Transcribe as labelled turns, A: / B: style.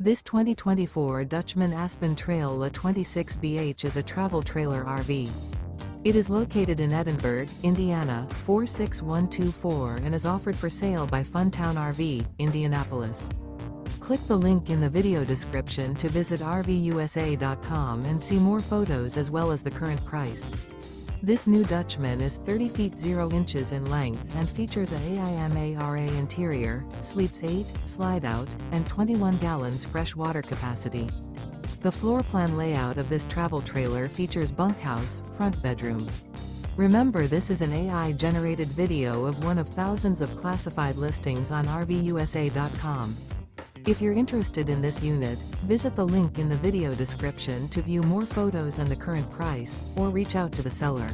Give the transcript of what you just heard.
A: This 2024 Dutchmen Aspen Trail A 26BH is a travel trailer RV. It is located in Edinburgh, Indiana, 46124 and is offered for sale by Funtown RV, Indianapolis. Click the link in the video description to visit RVUSA.com and see more photos as well as the current price. This new Dutchmen is 30 feet 0 inches in length and features a AIMARA interior, sleeps 8, slide-out, and 21 gallons fresh water capacity. The floor plan layout of this travel trailer features bunkhouse, front bedroom. Remember, this is an AI-generated video of one of thousands of classified listings on RVUSA.com. If you're interested in this unit, visit the link in the video description to view more photos and the current price, or reach out to the seller.